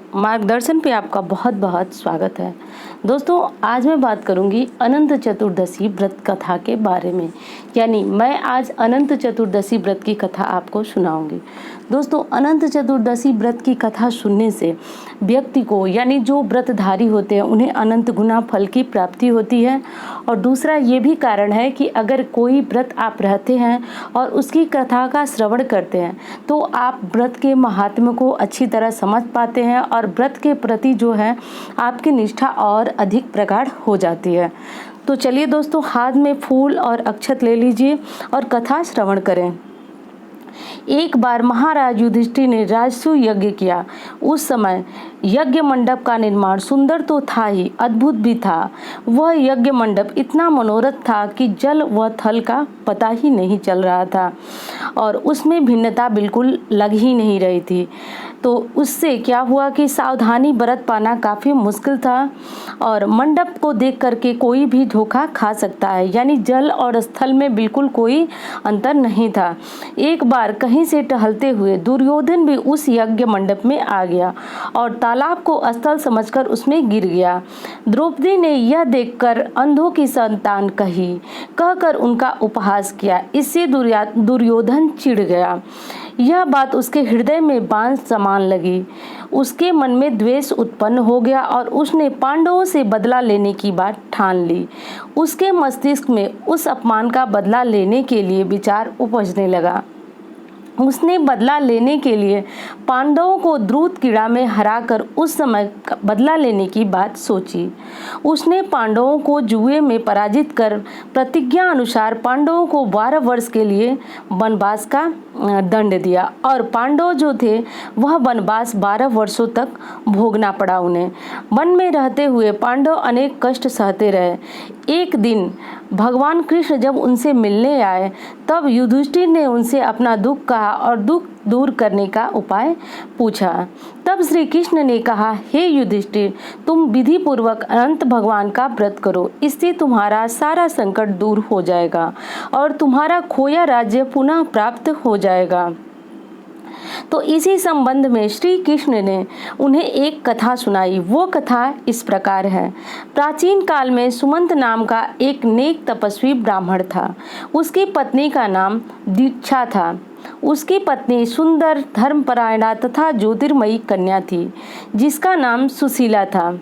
मार्गदर्शन पे आपका बहुत बहुत स्वागत है। दोस्तों, आज मैं बात करूंगी अनंत चतुर्दशी व्रत कथा के बारे में। यानी मैं आज अनंत चतुर्दशी व्रत की कथा आपको सुनाऊंगी। दोस्तों, अनंत चतुर्दशी व्रत की कथा सुनने से व्यक्ति को यानी जो व्रतधारी होते हैं उन्हें अनंत गुना फल की प्राप्ति होती है। और दूसरा ये भी कारण है कि अगर कोई व्रत आप रहते हैं और उसकी कथा का श्रवण करते हैं तो आप व्रत के महात्म्य को अच्छी तरह समझ पाते हैं और व्रत के प्रति जो है आपकी निष्ठा और अधिक प्रगाढ़ हो जाती है। तो चलिए दोस्तों, हाथ में फूल और अक्षत ले लीजिए और कथा श्रवण करें। एक बार महाराज युधिष्ठिर ने राजसूय यज्ञ किया। उस समय यज्ञ मंडप का निर्माण सुंदर तो था ही, अद्भुत भी था। वह यज्ञ मंडप इतना मनोरथ था कि जल व थल का पता ही नहीं चल रहा था और उसमें भिन्नता बिल्कुल लग ही नहीं रही थी। तो उससे क्या हुआ कि सावधानी बरत पाना काफ़ी मुश्किल था और मंडप को देख करके कोई भी धोखा खा सकता है। यानी जल और स्थल में बिल्कुल कोई अंतर नहीं था। एक बार कहीं से टहलते हुए दुर्योधन भी उस यज्ञ मंडप में आ गया और तालाब को स्थल समझकर उसमें गिर गया। द्रौपदी ने यह देखकर अंधों की संतान कहकर उनका उपहास किया। इससे दुर्योधन चिढ़ गया। यह बात उसके हृदय में बांस समान लगी। उसके मन में द्वेष उत्पन्न हो गया और उसने पांडवों से बदला लेने की बात ठान ली। उसके मस्तिष्क में उस अपमान का बदला लेने के लिए विचार उपजने लगा। उसने बदला लेने के लिए पांडवों को द्रुत क्रीड़ा में हराकर उस समय बदला लेने की बात सोची। उसने पांडवों को जुए में पराजित कर प्रतिज्ञा अनुसार पांडवों को 12 वर्ष के लिए वनवास का दंड दिया और पांडव जो थे वह वनवास 12 वर्षों तक भोगना पड़ा उन्हें। वन में रहते हुए पांडव अनेक कष्ट सहते रहे। एक दिन भगवान कृष्ण जब उनसे मिलने आए तब युधिष्ठिर ने उनसे अपना दुख कहा और दुख दूर करने का उपाय पूछा। तब श्री कृष्ण ने कहा, हे युधिष्ठिर, तुम विधि पूर्वक अनंत भगवान का व्रत करो। इससे तुम्हारा सारा संकट दूर हो जाएगा और तुम्हारा खोया राज्य पुनः प्राप्त हो जाएगा। तो इसी संबंध में श्री कृष्ण ने उन्हें एक कथा सुनाई। वो कथा इस प्रकार है। प्राचीन काल में सुमंत नाम का एक नेक तपस्वी ब्राह्मण था। उसकी पत्नी का नाम दीक्षा था। उसकी पत्नी सुंदर, धर्मपरायणा तथा ज्योतिर्मयी कन्या थी जिसका नाम सुशीला था।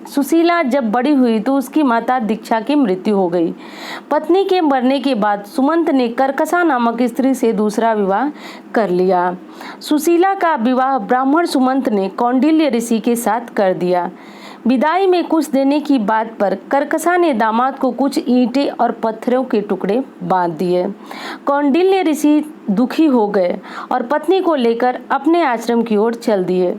सुशीला जब बड़ी हुई तो उसकी माता दीक्षा की मृत्यु हो गई। पत्नी के मरने के बाद सुमंत ने कर्कशा नामक स्त्री से दूसरा विवाह कर लिया। सुशीला का विवाह ब्राह्मण सुमंत ने कौंडिल्य ऋषि के साथ कर दिया। विदाई में कुछ देने की बात पर कर्कशा ने दामाद को कुछ ईंटें और पत्थरों के टुकड़े बांध दिए। कौंडिल्य ऋषि दुखी हो गए और पत्नी को लेकर अपने आश्रम की ओर चल दिए।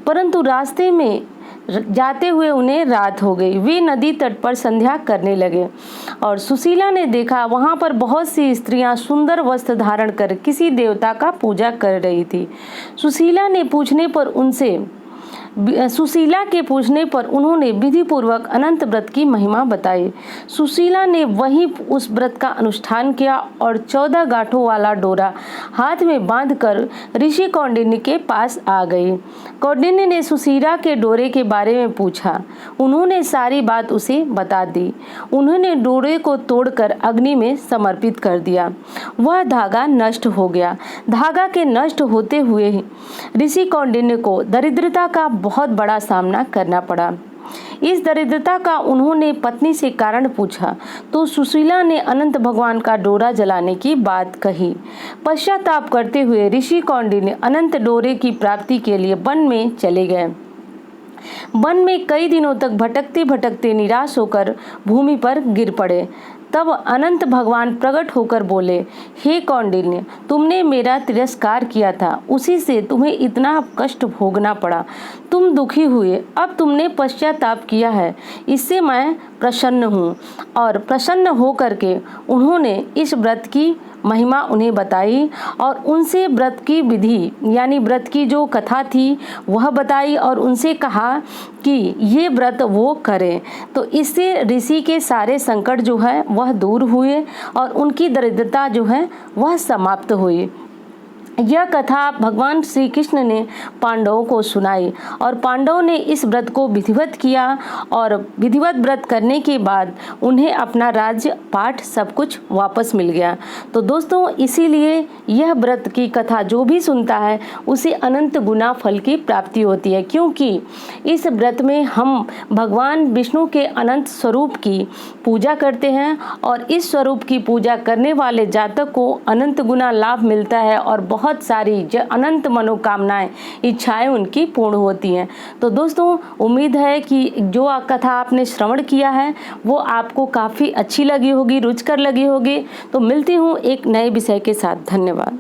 परंतु रास्ते में जाते हुए उन्हें रात हो गई। वे नदी तट पर संध्या करने लगे और सुशीला ने देखा वहां पर बहुत सी स्त्रियां सुंदर वस्त्र धारण कर किसी देवता का पूजा कर रही थी। सुशीला के पूछने पर उन्होंने विधि पूर्वक अनंत व्रत की महिमा बताई। सुशीला ने वहीं उस व्रत का अनुष्ठान किया और 14 गांठों वाला डोरा हाथ में बांधकर ऋषि कौंडिन्य के पास आ गई। कौंडिन्य ने सुशीला के डोरे के बारे में पूछा। उन्होंने सारी बात उसे बता दी। उन्होंने डोरे को तोड़कर अग्नि में समर्पित कर दिया। वह धागा नष्ट हो गया। धागा के नष्ट होते हुए ऋषि कौंडिन्य को दरिद्रता का बहुत बड़ा सामना करना पड़ा। इस दरिद्रता का उन्होंने पत्नी से कारण पूछा तो सुशीला ने अनंत भगवान का डोरा जलाने की बात कही। पश्चाताप करते हुए ऋषि कौंडिन्य अनंत डोरे की प्राप्ति के लिए वन में चले गए। वन में कई दिनों तक भटकते भटकते निराश होकर भूमि पर गिर पड़े। तब अनंत भगवान प्रकट होकर बोले, हे कौंडिन्य, तुमने मेरा तिरस्कार किया था, उसी से तुम्हें इतना कष्ट भोगना पड़ा। तुम दुखी हुए, अब तुमने पश्चाताप किया है, इससे मैं प्रसन्न हूँ। और प्रसन्न होकर के उन्होंने इस व्रत की महिमा उन्हें बताई और उनसे व्रत की विधि यानी व्रत की जो कथा थी वह बताई और उनसे कहा कि ये व्रत वो करें। तो इससे ऋषि के सारे संकट जो है वह दूर हुए और उनकी दरिद्रता जो है वह समाप्त हुई। यह कथा भगवान श्री कृष्ण ने पांडवों को सुनाई और पांडवों ने इस व्रत को विधिवत किया और विधिवत व्रत करने के बाद उन्हें अपना राज्य पाठ सब कुछ वापस मिल गया। तो दोस्तों इसीलिए यह व्रत की कथा जो भी सुनता है उसे अनंत गुना फल की प्राप्ति होती है, क्योंकि इस व्रत में हम भगवान विष्णु के अनंत स्वरूप की पूजा करते हैं और इस स्वरूप की पूजा करने वाले जातक को अनंत गुना लाभ मिलता है और बहुत सारी अनंत मनोकामनाएं, इच्छाएं उनकी पूर्ण होती हैं। तो दोस्तों उम्मीद है कि जो कथा आपने श्रवण किया है वो आपको काफ़ी अच्छी लगी होगी, रुचिकर लगी होगी। तो मिलती हूँ एक नए विषय के साथ। धन्यवाद।